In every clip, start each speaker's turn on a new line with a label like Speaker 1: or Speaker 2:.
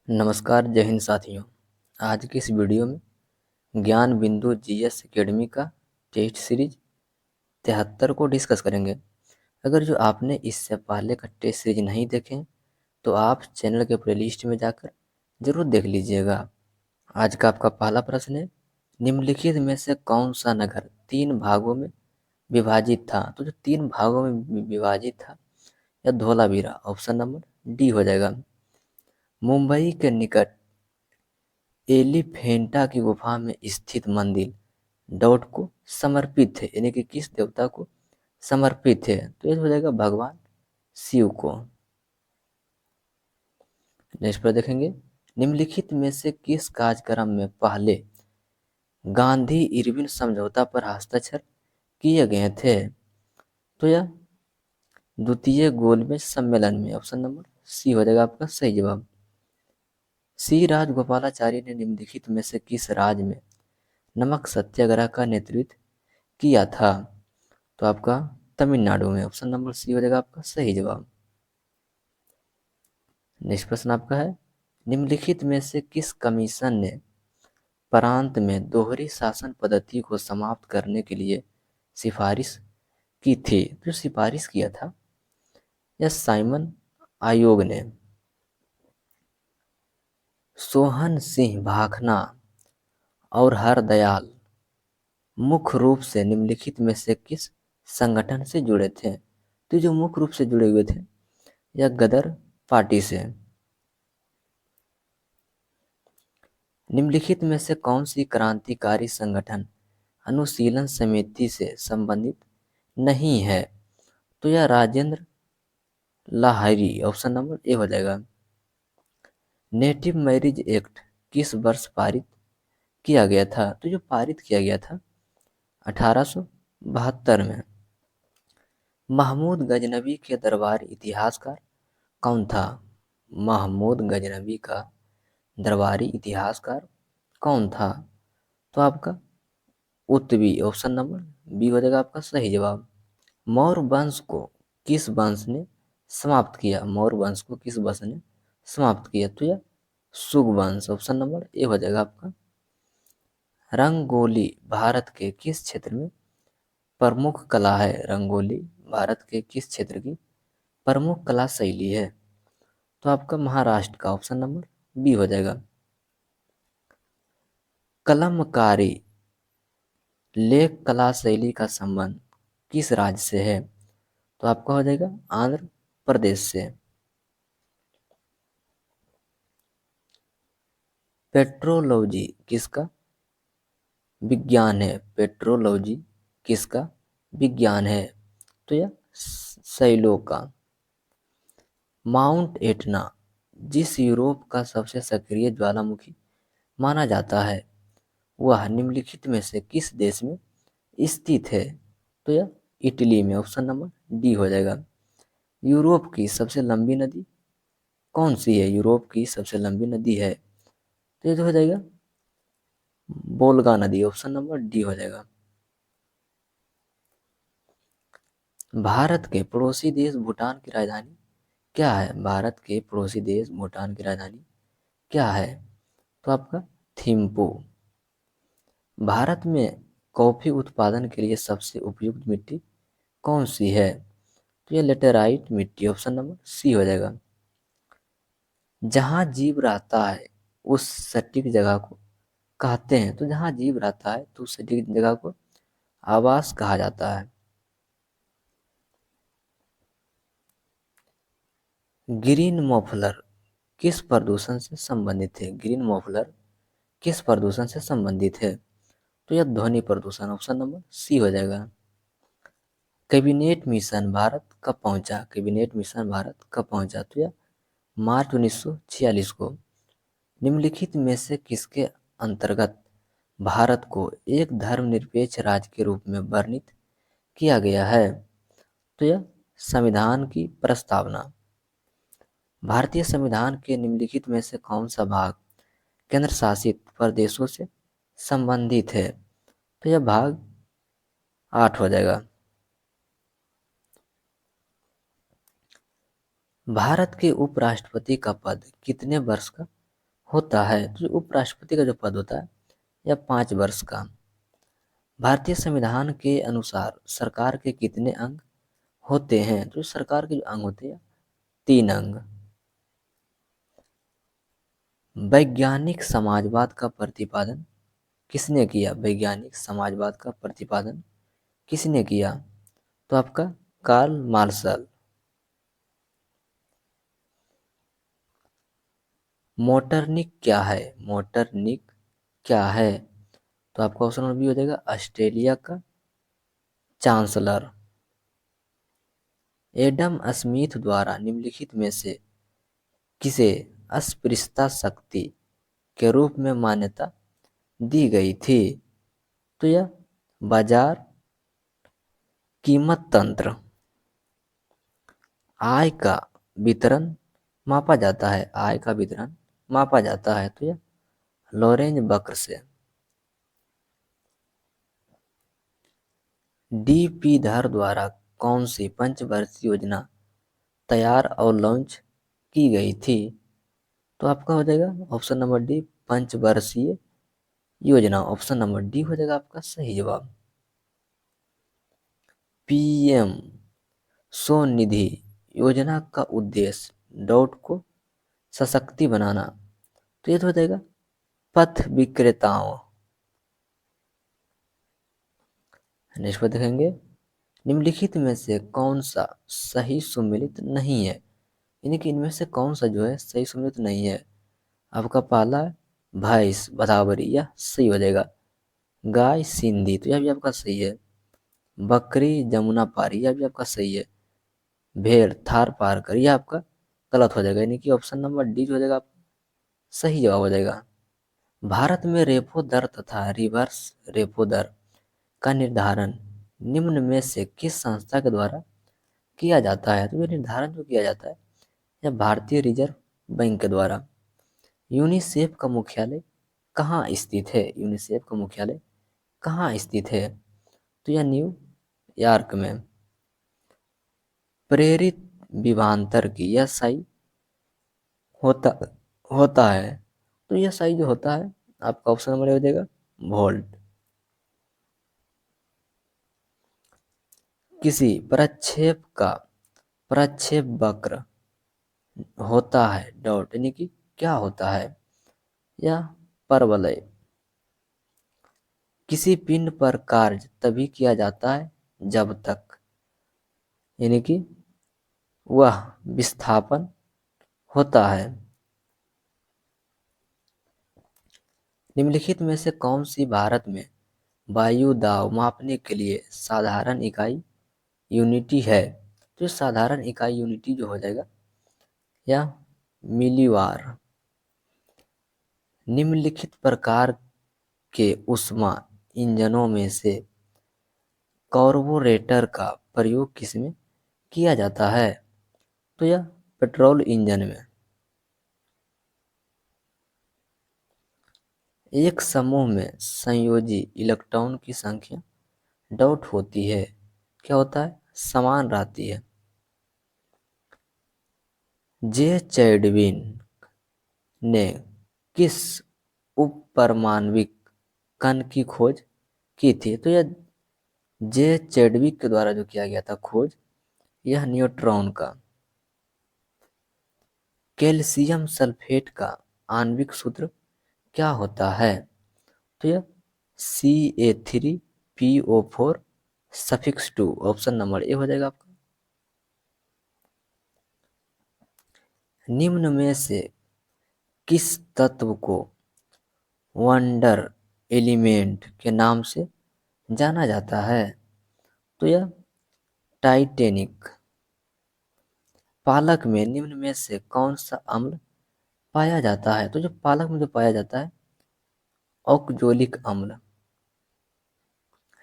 Speaker 1: नमस्कार, जय हिंद साथियों। आज की इस वीडियो में ज्ञान बिंदु जीएस एकेडमी का टेस्ट सीरीज 73 को डिस्कस करेंगे। अगर जो आपने इससे पहले का टेस्ट सीरीज नहीं देखे तो आप चैनल के प्लेलिस्ट में जाकर जरूर देख लीजिएगा। आज का आपका पहला प्रश्न है, निम्नलिखित में से कौन सा नगर 3 भागों में विभाजित था? तो जो 3 भागों में विभाजित था यह धोलावीरा, ऑप्शन नंबर डी हो जाएगा। मुंबई के निकट एलिफेंटा की गुफा में स्थित मंदिर डॉट को समर्पित है, यानी कि किस देवता को समर्पित है? तो ये हो जाएगा भगवान शिव को। नेक्स्ट पर देखेंगे, निम्नलिखित में से किस कार्यक्रम में पहले गांधी इरविन समझौता पर हस्ताक्षर किए गए थे? तो यह द्वितीय गोलमेज सम्मेलन में, ऑप्शन नंबर सी हो जाएगा आपका सही जवाब। सी राजगोपालाचारी ने निम्नलिखित में से किस राज्य में नमक सत्याग्रह का नेतृत्व किया था? तो आपका तमिलनाडु में, ऑप्शन नंबर सी हो जाएगा आपका सही जवाब। नेक्स्ट प्रश्न आपका है, निम्नलिखित में से किस कमीशन ने प्रांत में दोहरी शासन पद्धति को समाप्त करने के लिए सिफारिश की थी? जो सिफारिश किया था यह साइमन आयोग ने। सोहन सिंह भाखना और हरदयाल मुख्य रूप से निम्नलिखित में से किस संगठन से जुड़े थे? तो जो मुख्य रूप से जुड़े हुए थे यह गदर पार्टी से। निम्नलिखित में से कौन सी क्रांतिकारी संगठन अनुशीलन समिति से संबंधित नहीं है? तो यह Rajendra Lahiri, option number A हो जाएगा। नेटिव मैरिज एक्ट किस वर्ष पारित किया गया था? तो जो पारित किया गया था 1872 में। महमूद गजनबी के दरबार इतिहासकार कौन था? महमूद गजनबी का दरबारी इतिहासकार कौन था? तो आपका उत्तवी, ऑप्शन नंबर बी हो जाएगा आपका सही जवाब। मौर्य वंश को किस वंश ने समाप्त किया? मौर्य वंश को किस वंश ने समाप्त किया? तो यह शुंग वंश, ऑप्शन नंबर ए हो जाएगा आपका। रंगोली भारत के किस क्षेत्र में प्रमुख कला है? रंगोली भारत के किस क्षेत्र की प्रमुख कला शैली है? तो आपका महाराष्ट्र का, ऑप्शन नंबर बी हो जाएगा। कलमकारी लेख कला शैली का संबंध किस राज्य से है? तो आपका हो जाएगा आंध्र प्रदेश से। पेट्रोलॉजी किसका विज्ञान है? पेट्रोलॉजी किसका विज्ञान है? तो यह शैलों का। माउंट एटना जिस यूरोप का सबसे सक्रिय ज्वालामुखी माना जाता है वह निम्नलिखित में से किस देश में स्थित है? तो यह इटली में, ऑप्शन नंबर डी हो जाएगा। यूरोप की सबसे लंबी नदी कौन सी है? यूरोप की सबसे लंबी नदी है तो ये तो हो जाएगा बोल्गा नदी, ऑप्शन नंबर डी हो जाएगा। भारत के पड़ोसी देश भूटान की राजधानी क्या है? भारत के पड़ोसी देश भूटान की राजधानी क्या है? तो आपका थिम्पू। भारत में कॉफी उत्पादन के लिए सबसे उपयुक्त मिट्टी कौन सी है? तो ये लेटेराइट मिट्टी, ऑप्शन नंबर सी हो जाएगा। जहाँ जीव रहता है उस सटीक जगह को कहते हैं, तो जहाँ जीव रहता है तो उस सटीक जगह को आवास कहा जाता है। ग्रीन मफलर किस प्रदूषण से संबंधित है? ग्रीन मफलर किस प्रदूषण से संबंधित है? तो यह ध्वनि प्रदूषण, ऑप्शन नंबर सी हो जाएगा। कैबिनेट मिशन भारत कब पहुंचा? कैबिनेट मिशन भारत कब पहुंचा? तो यह मार्च 1946 को। निम्नलिखित में से किसके अंतर्गत भारत को एक धर्मनिरपेक्ष राज्य के रूप में वर्णित किया गया है? तो यह संविधान की प्रस्तावना। भारतीय संविधान के निम्नलिखित में से कौन सा भाग केंद्र शासित प्रदेशों से संबंधित है? तो यह भाग 8 हो जाएगा। भारत के उपराष्ट्रपति का पद कितने वर्ष का होता है, तो जो उपराष्ट्रपति का जो पद होता है यह 5 वर्ष का। भारतीय संविधान के अनुसार सरकार के कितने अंग होते हैं? तो सरकार के जो अंग होते हैं 3 अंग। वैज्ञानिक समाजवाद का प्रतिपादन किसने किया? वैज्ञानिक समाजवाद का प्रतिपादन किसने किया? तो आपका कार्ल मार्शल। मोटरनिक क्या है? मोटरनिक क्या है? तो आपका ऑप्शन नंबर बी हो जाएगा ऑस्ट्रेलिया का चांसलर। एडम स्मिथ द्वारा निम्नलिखित में से किसे अस्पृश्यता शक्ति के रूप में मान्यता दी गई थी? तो यह बाजार कीमत तंत्र। आय का वितरण मापा जाता है, आय का वितरण मापा जाता है, तो यह लॉरेंज वक्र से। डी.पी. धर द्वारा कौन सी पंचवर्षीय योजना तैयार और लॉन्च की गई थी? तो आपका हो जाएगा ऑप्शन नंबर डी पंचवर्षीय योजना। ऑप्शन नंबर डी हो जाएगा आपका सही जवाब। पीएम स्वनिधि योजना का उद्देश्य डॉट को सशक्ति बनाना, तो ये तो हो जाएगा पथ विक्रेताओं। नेक्स्ट पर देखेंगे निम्नलिखित में से कौन सा सही सुमेलित नहीं है, यानी कि इनमें से कौन सा जो है सही सुमेलित नहीं है। आपका पहला भैंस भदावरी, यह सही हो जाएगा। गाय सिंधी, तो यह भी आपका सही है। बकरी जमुना पारी, यह भी आपका सही है। भेड़ थार पार कर, यह आपका गलत हो जाएगा, यानी कि ऑप्शन नंबर डी जो हो जाएगा सही जवाब हो जाएगा। भारत में रेपो दर तथा रिवर्स रेपो दर का निर्धारण निम्न में से किस संस्था के द्वारा किया जाता है? तो ये निर्धारण जो किया जाता है यह भारतीय रिजर्व बैंक के द्वारा। यूनिसेफ का मुख्यालय कहाँ स्थित है? यूनिसेफ का मुख्यालय कहाँ स्थित है? तो यह न्यूयॉर्क में। प्रेरित विभवांतर की यह सही होता होता है, तो यह सही जो होता है आपका ऑप्शन नंबर हो जाएगा वोल्ट। किसी प्रक्षेप का प्रक्षेप वक्र होता है डॉट, यानी कि क्या होता है? या परवलय। किसी पिंड पर कार्य तभी किया जाता है जब तक, यानी कि वह विस्थापन होता है। निम्नलिखित में से कौन सी भारत में वायु दाब मापने के लिए साधारण इकाई यूनिटी है? तो साधारण इकाई यूनिटी जो हो जाएगा या मिलीवार। निम्नलिखित प्रकार के ऊष्मा इंजनों में से कार्बोरेटर का प्रयोग किसमें किया जाता है? तो यह पेट्रोल इंजन में। एक समूह में संयोजी इलेक्ट्रॉन की संख्या डॉट होती है, क्या होता है? समान रहती है। जे चैडविन ने किस उपपरमाण्विक कण की खोज की थी? तो यह जे चैडविक के द्वारा जो किया गया था खोज, यह न्यूट्रॉन का। कैल्शियम सल्फेट का आणविक सूत्र क्या होता है? तो यह Ca3PO4 suffix 2। Option number A हो जाएगा आपका। निम्न में से किस तत्व को वंडर एलिमेंट के नाम से जाना जाता है? तो यह टाइटेनिक। पालक में निम्न में से कौन सा अम्ल पाया जाता है? तो जो पालक में जो पाया जाता है ऑक्जेलिक अम्ल।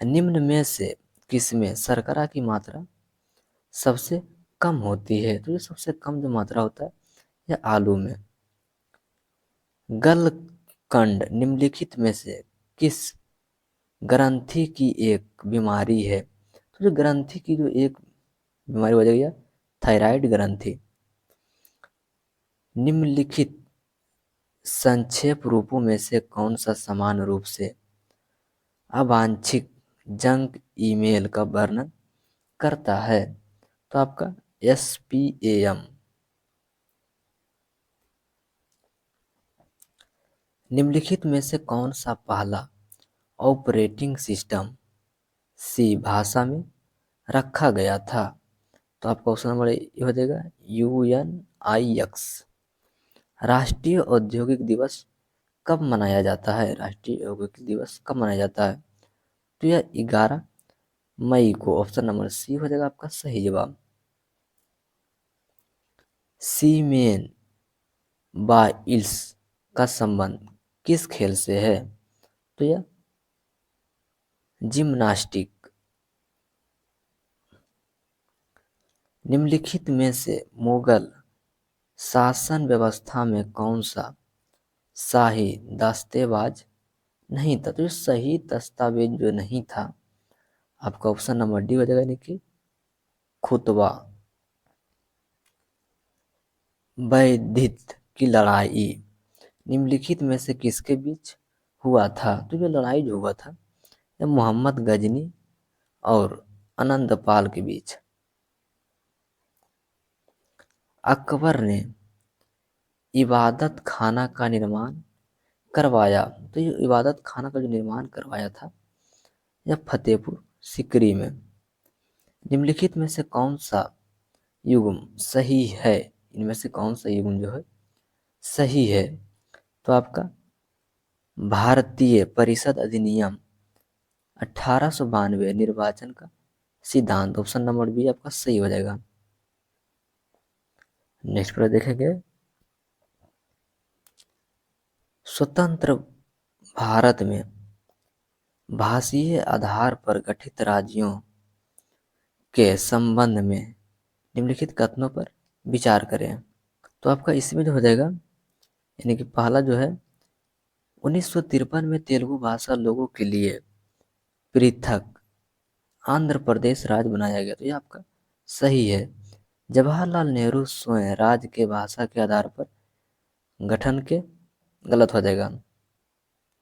Speaker 1: निम्न में से किसमें शर्करा की मात्रा सबसे कम होती है? तो ये सबसे कम जो मात्रा होता है यह आलू में। गलकंड निम्नलिखित में से किस ग्रंथि की एक बीमारी है? तो जो ग्रंथि की जो एक बीमारी हो जाएगी थायराइड ग्रंथि। निम्नलिखित संक्षेप रूपों में से कौन सा समान रूप से अवांछित जंक ईमेल का वर्णन करता है? तो आपका SPAM। निम्नलिखित में से कौन सा पहला ऑपरेटिंग सिस्टम सी भाषा में रखा गया था? तो आपका ऑप्शन नंबर ये हो जाएगा UNIX। राष्ट्रीय औद्योगिक दिवस कब मनाया जाता है? राष्ट्रीय औद्योगिक दिवस कब मनाया जाता है? तो यह 11 मई को। ऑप्शन नंबर सी हो जाएगा आपका सही जवाब। सीमेन बाइल्स का संबंध किस खेल से है? तो यह जिम्नास्टिक। निम्नलिखित में से मुगल शासन व्यवस्था में कौन सा शाही दस्तावेज नहीं था? तो ये सही दस्तावेज जो नहीं था आपका ऑप्शन नंबर डी हो जाएगा, यानी कि खुतबा। बैधित की लड़ाई निम्नलिखित में से किसके बीच हुआ था? तो ये लड़ाई जो हुआ था यह मोहम्मद गजनी और आनंदपाल के बीच। अकबर ने इबादत खाना का निर्माण करवाया। तो ये इबादत खाना का जो निर्माण करवाया था यह फतेहपुर सीकरी में। निम्नलिखित में से कौन सा युग्म सही है? इनमें से कौन सा युग्म जो है सही है? तो आपका भारतीय परिषद अधिनियम 1892 निर्वाचन का सिद्धांत। ऑप्शन नंबर बी आपका सही हो जाएगा। नेक्स्ट पर देखेंगे, स्वतंत्र भारत में भाषीय आधार पर गठित राज्यों के संबंध में निम्नलिखित कथनों पर विचार करें। तो आपका इसमें जो हो जाएगा, यानी कि पहला जो है 1953 में तेलुगु भाषा लोगों के लिए पृथक आंध्र प्रदेश राज्य बनाया गया। तो ये आपका सही है। जवाहरलाल नेहरू स्वयं राज्य के भाषा के आधार पर गठन के गलत हो जाएगा।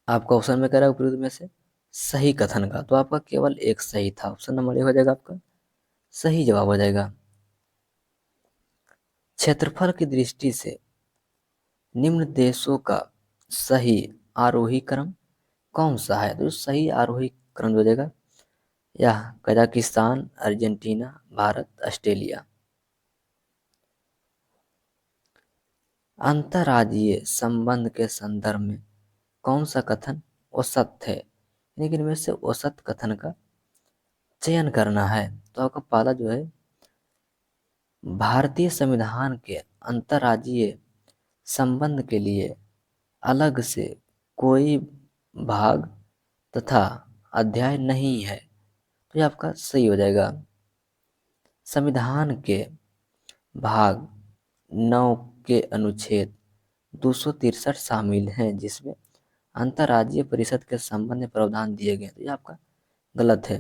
Speaker 1: आपका ऑप्शन में कह रहा है उपयुक्त में से सही कथन का, तो आपका केवल एक सही था। ऑप्शन नंबर ए हो जाएगा आपका सही जवाब हो जाएगा। क्षेत्रफल की दृष्टि से निम्न देशों का सही आरोही क्रम कौन सा है? तो सही आरोही क्रम हो जाएगा यह कजाकिस्तान, अर्जेंटीना, भारत, ऑस्ट्रेलिया। अंतर्राज्यीय संबंध के संदर्भ में कौन सा कथन औसत है? लेकिन इनमें से औसत कथन का चयन करना है। तो आपका पहला जो है, भारतीय संविधान के अंतर्राज्यीय संबंध के लिए अलग से कोई भाग तथा अध्याय नहीं है। तो ये आपका सही हो जाएगा। संविधान के भाग 9 के अनुच्छेद 263 शामिल हैं, जिसमें अंतर्राज्यीय परिषद के संबंध में प्रावधान दिए गए। तो ये आपका गलत है।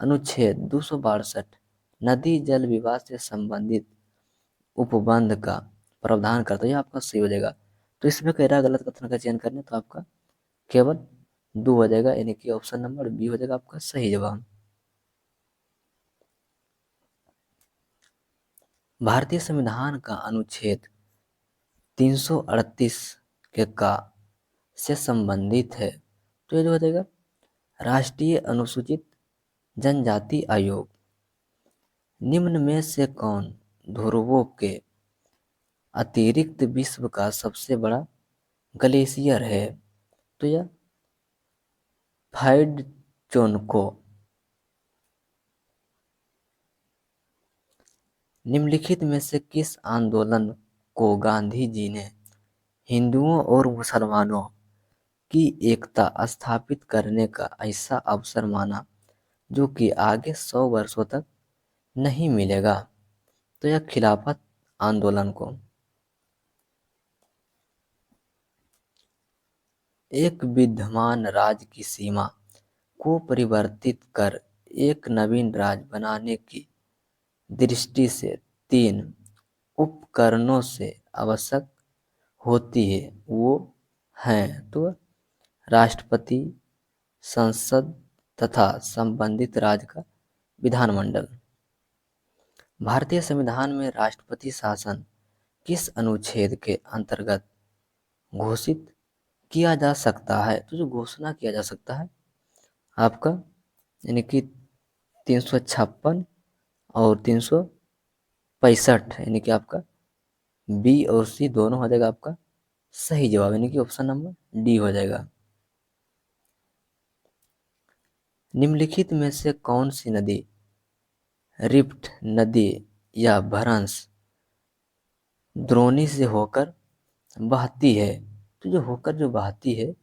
Speaker 1: अनुच्छेद 262 नदी जल विवाद से संबंधित उपबंध का प्रावधान करता है। ये आपका सही हो जाएगा। तो इसमें कह रहा है गलत कथन का चयन करने, तो आपका केवल 2 हो जाएगा, यानी कि ऑप्शन नंबर बी हो जाएगा आपका सही जवाब। भारतीय संविधान का अनुच्छेद 338 के का से संबंधित है। तो ये जो हो जाएगा राष्ट्रीय अनुसूचित जनजाति आयोग। निम्न में से कौन ध्रुवों के अतिरिक्त विश्व का सबसे बड़ा ग्लेशियर है? तो यह फाइडचोनको। निम्नलिखित में से किस आंदोलन को गांधी जी ने हिंदुओं और मुसलमानों की एकता स्थापित करने का ऐसा अवसर माना जो कि आगे 100 वर्षों तक नहीं मिलेगा? तो यह खिलाफत आंदोलन को। एक विद्यमान राज्य की सीमा को परिवर्तित कर एक नवीन राज्य बनाने की दृष्टि से 3 उपकरणों से आवश्यक होती है वो हैं तो राष्ट्रपति, संसद तथा संबंधित राज्य का विधानमंडल। भारतीय संविधान में राष्ट्रपति शासन किस अनुच्छेद के अंतर्गत घोषित किया जा सकता है? तो जो घोषणा किया जा सकता है आपका यानी कि 356 और 365 यानी कि आपका बी और सी दोनों हो जाएगा आपका सही जवाब यानी कि ऑप्शन नंबर डी हो जाएगा। निम्नलिखित में से कौन सी नदी रिफ्ट नदी या भ्रंश द्रोणी से होकर बहती है? तो जो होकर जो बहती है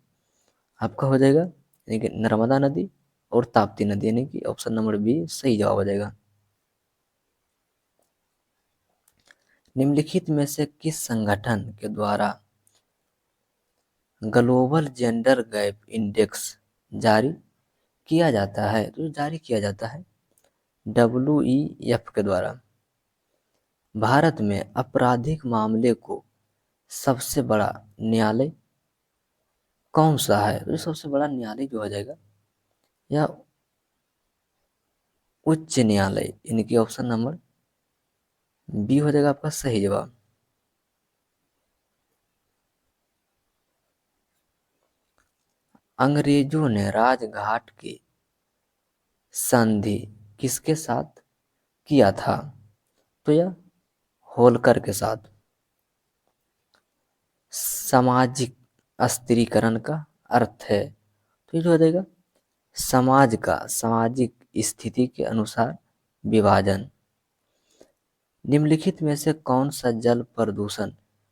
Speaker 1: आपका हो जाएगा यानी कि नर्मदा नदी और ताप्ती नदी यानी कि ऑप्शन नंबर बी सही जवाब हो जाएगा। निम्नलिखित में से किस संगठन के द्वारा ग्लोबल जेंडर गैप इंडेक्स जारी किया जाता है? तो जारी किया जाता है WEF के द्वारा। भारत में आपराधिक मामले को सबसे बड़ा न्यायालय कौन सा है? तो सबसे बड़ा न्यायालय जो हो जाएगा या उच्च न्यायालय यानी कि ऑप्शन नंबर बी हो जाएगा आपका सही जवाब। अंग्रेजों ने राजघाट की संधि किसके साथ किया था? तो यह होलकर के साथ। सामाजिक अस्थिरीकरण का अर्थ है तो ये जो हो जाएगा समाज का सामाजिक स्थिति के अनुसार विभाजन। निम्नलिखित में से कौन सा जल प्रदूषण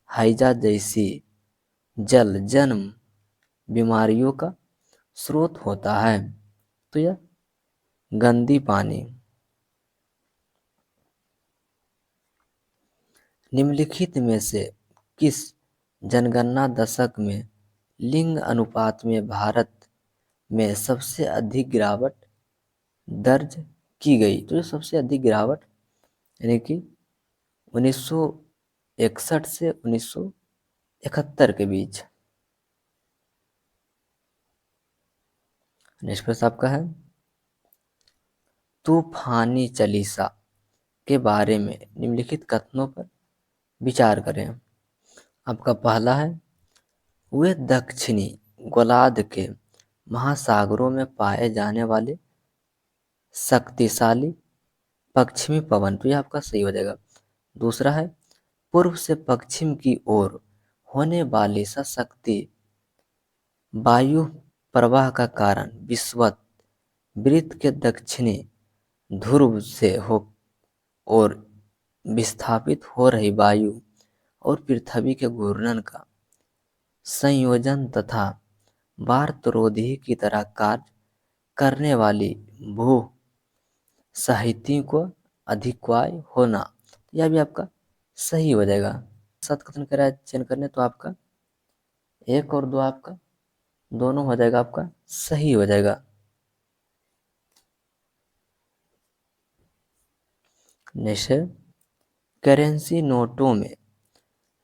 Speaker 1: हैजा जैसी जल जन्म बीमारियों का स्रोत होता है? तो यह गंदी पानी। निम्नलिखित में से किस जनगणना दशक में लिंग अनुपात में भारत में सबसे अधिक गिरावट दर्ज की गई? तो सबसे अधिक गिरावट यानी कि 1961 से 1971 के बीच। नेक्स्ट प्रश्न आपका है तूफानी चालीसा के बारे में निम्नलिखित कथनों पर विचार करें। आपका पहला है वे दक्षिणी गोलार्ध के महासागरों में पाए जाने वाले शक्तिशाली पश्चिमी पवन। तो यह आपका सही हो जाएगा। दूसरा है पूर्व से पश्चिम की ओर होने वाली सशक्ति वायु प्रवाह का कारण विषुवत वृत्त के दक्षिणी ध्रुव से हो और विस्थापित हो रही वायु और पृथ्वी के घूर्णन का संयोजन तथा वार्तरोधी की तरह कार्य करने वाली भू साहित्यों को अधिकवाय होना। यह भी आपका सही हो जाएगा। सात कथन करा चयन करने तो आपका एक और दो आपका दोनों हो जाएगा आपका सही हो जाएगा। नेक्स्ट है करेंसी नोटों में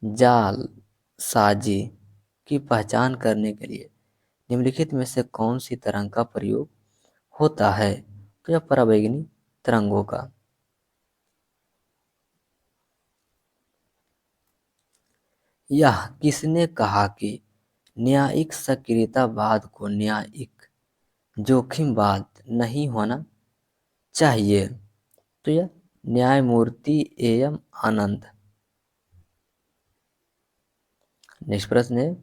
Speaker 1: जालसाजी की पहचान करने के लिए निम्नलिखित में से कौन सी तरंग का प्रयोग होता है? तो यह पराबैंगनी तरंगों का। यह किसने कहा कि न्यायिक सक्रियतावाद को न्यायिक जोखिमवाद नहीं होना चाहिए? तो यह न्यायमूर्ति एम आनंद। नेक्स्ट प्रश्न है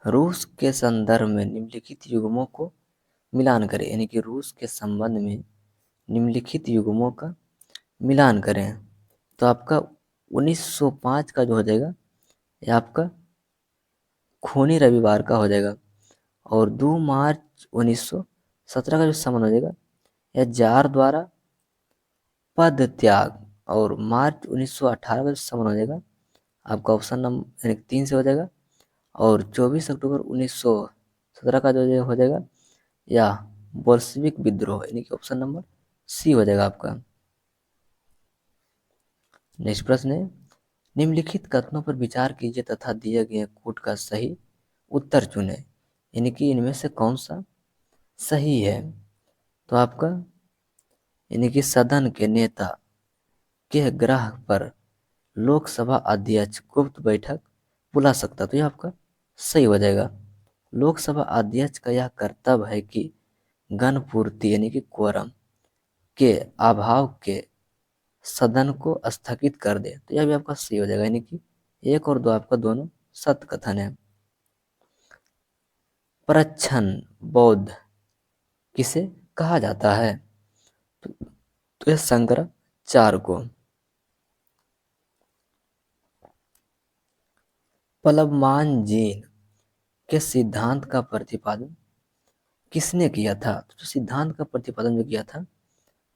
Speaker 1: रूस के संदर्भ में निम्नलिखित युग्मों को मिलान करें यानी कि रूस के संबंध में निम्नलिखित युग्मों का मिलान करें। तो आपका 1905 का जो हो जाएगा यह आपका खूनी रविवार का हो जाएगा और 2 मार्च 1917 का जो संबंध हो जाएगा यह जार द्वारा पद त्याग और मार्च 1918 का जो संबंध हो जाएगा आपका ऑप्शन नंबर यानी 3 से हो जाएगा और 24 अक्टूबर 1917 का जो हो जाएगा या बोल्शेविक विद्रोह यानी कि ऑप्शन नंबर सी हो जाएगा आपका। नेक्स्ट प्रश्न है निम्नलिखित कथनों पर विचार कीजिए तथा दिए गए कोड का सही उत्तर चुनें। यानी कि इनमें से कौन सा सही है। तो आपका यानी कि सदन के नेता के ग्रह पर लोकसभा अध्यक्ष गुप्त बैठक बुला सकता, तो ये आपका सही हो जाएगा। लोकसभा अध्यक्ष का यह कर्तव्य है कि गणपूर्ति यानी कि क्वोरम के अभाव के सदन को स्थगित कर दे, तो यह भी आपका सही हो जाएगा। यानी कि 1 और 2 आपका दोनों सत्य कथन है। प्रच्छन्न बौद्ध किसे कहा जाता है। तो यह शंकराचार्य को। प्लवमान जीन के सिद्धांत का प्रतिपादन किसने किया था। तो जो सिद्धांत का प्रतिपादन जो किया था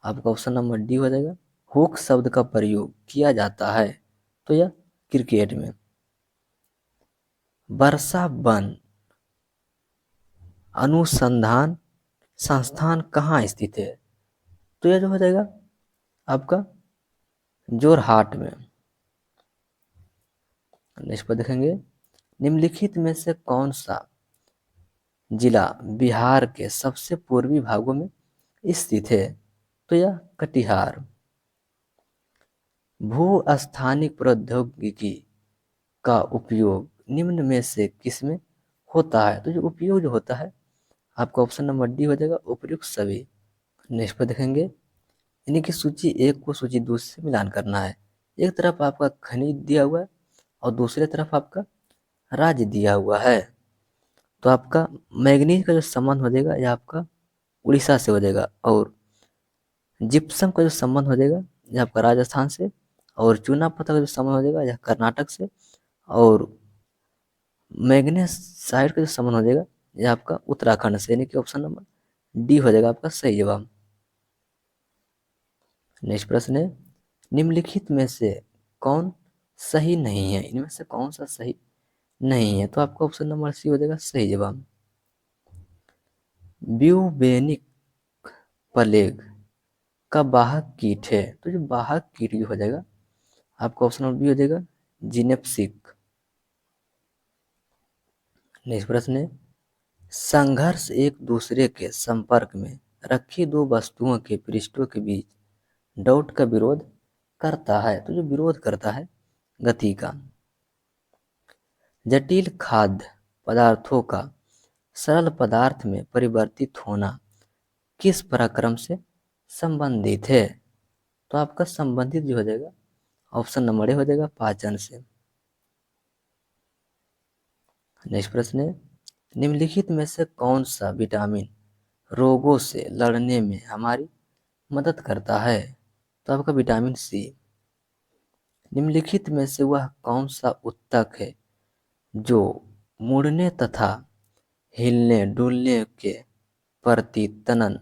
Speaker 1: आपका ऑप्शन नंबर डी हो जाएगा। हुक शब्द का प्रयोग किया जाता है, तो यह क्रिकेट में। वर्षा वन अनुसंधान संस्थान कहाँ स्थित है। तो यह जो हो जाएगा आपका जोरहाट में। नेक्स्ट पर देखेंगे, निम्नलिखित में से कौन सा जिला बिहार के सबसे पूर्वी भागों में स्थित है। तो यह कटिहार। भू-स्थानिक प्रौद्योगिकी का उपयोग निम्न में से किसमें होता है। तो जो उपयोग जो होता है आपका ऑप्शन नंबर डी हो जाएगा, उपयुक्त सभी। नेक्स्ट पर देखेंगे, यानी कि सूची 1 को सूची 2 से मिलान करना है। एक तरफ आपका खनिज दिया हुआ है और दूसरे तरफ आपका राज्य दिया हुआ है। तो आपका मैग्नीज का जो संबंध हो जाएगा यह आपका उड़ीसा से हो जाएगा, और जिप्सम का जो संबंध हो जाएगा यह आपका राजस्थान से, और चूना पत्थर का जो संबंध हो जाएगा यह कर्नाटक से, और मैग्नीज साइड का जो संबंध हो जाएगा यह आपका उत्तराखंड से। यानी कि ऑप्शन नंबर डी हो जाएगा आपका सही जवाब। नेक्स्ट प्रश्न है, निम्नलिखित में से कौन सही नहीं है। इनमें से कौन सा सही नहीं है। तो आपका ऑप्शन नंबर सी हो जाएगा सही जवाब। ब्यूबेनिक प्लेग का वाहक कीट है। तो जो वाहक कीट हो जाएगा आपका ऑप्शन नंबर बी हो जाएगा जिनेप्सिक। नेक्स्ट प्रश्न है, संघर्ष एक दूसरे के संपर्क में रखी दो वस्तुओं के पृष्ठों के बीच डॉट का विरोध करता है। तो जो विरोध करता है गति का। जटिल खाद्य पदार्थों का सरल पदार्थ में परिवर्तित होना किस पराक्रम से संबंधित है। तो आपका संबंधित जो हो जाएगा ऑप्शन नंबर ए हो जाएगा पाचन से। नेक्स्ट प्रश्न है, निम्नलिखित में से कौन सा विटामिन रोगों से लड़ने में हमारी मदद करता है। तो आपका विटामिन सी। निम्नलिखित में से वह कौन सा उत्तक है जो मुड़ने तथा हिलने डुलने के प्रति तनन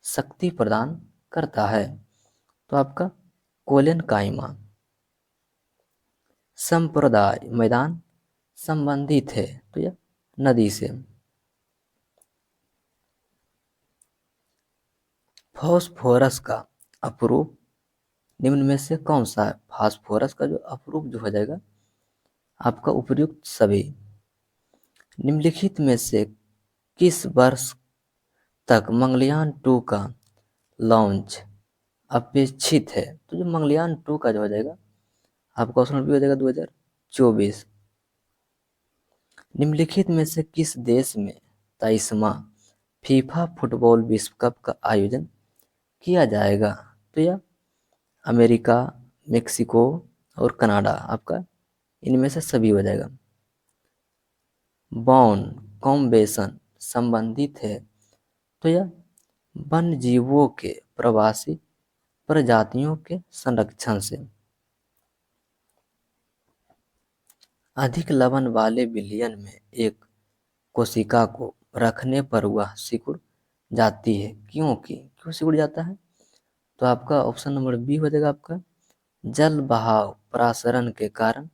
Speaker 1: शक्ति प्रदान करता है। तो आपका कोलेन काइमा। संप्रदाय मैदान संबंधित है, तो यह नदी से। फास्फोरस का अपरूप निम्न में से कौन सा है। फास्फोरस का जो अपरूप जो हो जाएगा आपका उपयुक्त सभी। निम्नलिखित में से किस वर्ष तक मंगलयान 2 का लॉन्च अपेक्षित है। तो जो मंगलयान 2 का जो हो जाएगा आपका ऑप्शन बी हो जाएगा 2024। निम्नलिखित में से किस देश में 23वां फीफा फुटबॉल विश्व कप का आयोजन किया जाएगा। तो यह अमेरिका, मेक्सिको और कनाडा आपका इनमें से सभी हो जाएगा। बॉन कॉम्बेशन संबंधित है, तो यह वन्य जीवों के प्रवासी प्रजातियों के संरक्षण से। अधिक लवण वाले विलयन में एक कोशिका को रखने पर वह सिकुड़ जाती है, क्यों सिकुड़ जाता है। तो आपका ऑप्शन नंबर बी हो जाएगा आपका जल बहाव प्रसारण के कारण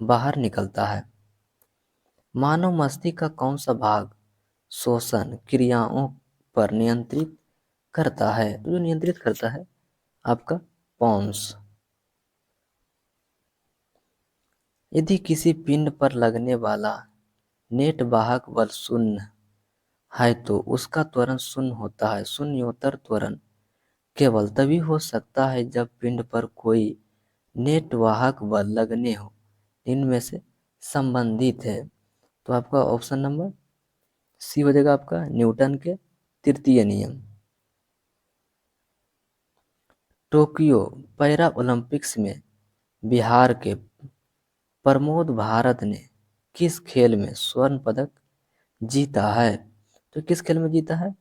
Speaker 1: बाहर निकलता है। मानव मस्तिष्क का कौन सा भाग श्वसन क्रियाओं पर नियंत्रित करता है। तो जो नियंत्रित करता है आपका पॉन्स। यदि किसी पिंड पर लगने वाला नेट वाहक बल शून्य है तो उसका त्वरण शून्य होता है। शून्योत्तर त्वरण केवल तभी हो सकता है जब पिंड पर कोई नेट वाहक बल लगने हो, इनमें से संबंधित है। तो आपका ऑप्शन नंबर सी हो जाएगा आपका न्यूटन के तृतीय नियम। टोक्यो पैरा ओलंपिक्स में बिहार के प्रमोद भारत ने किस खेल में स्वर्ण पदक जीता है? तो किस खेल में जीता है?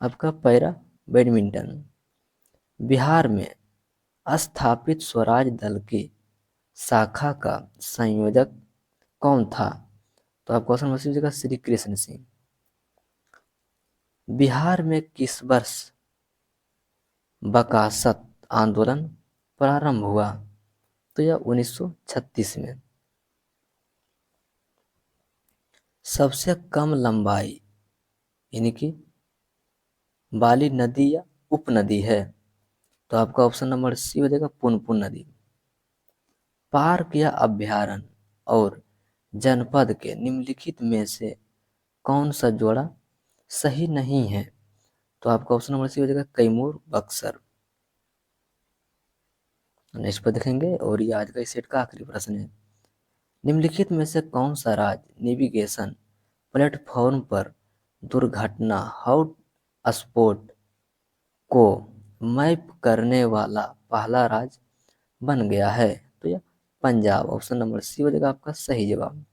Speaker 1: आपका पैरा बैडमिंटन। बिहार में स्थापित स्वराज दल की शाखा का संयोजक कौन था? तो आपका क्वेश्चन नंबर सी हो जाएगा श्री कृष्ण सिंह। बिहार में किस वर्ष बकासत आंदोलन प्रारंभ हुआ? तो यह 1936 में। सबसे कम लंबाई यानी कि बाली नदी या उपनदी है? तो आपका ऑप्शन नंबर सी हो जाएगा पुनपुन नदी। पार्क या अभ्यारण्य और जनपद के निम्नलिखित में से कौन सा जोड़ा सही नहीं है? तो आपका ऑप्शन नंबर सी हो जाएगा कैमूर बक्सर। नेक्स्ट पर देखेंगे और ये आज का इस सेट का आखिरी प्रश्न है। निम्नलिखित में से कौन सा राज्य नेविगेशन प्लेटफॉर्म पर दुर्घटना हॉट स्पॉट को मैप करने वाला पहला राज्य बन गया है? तो यह पंजाब। ऑप्शन नंबर सी हो जाएगा आपका सही जवाब।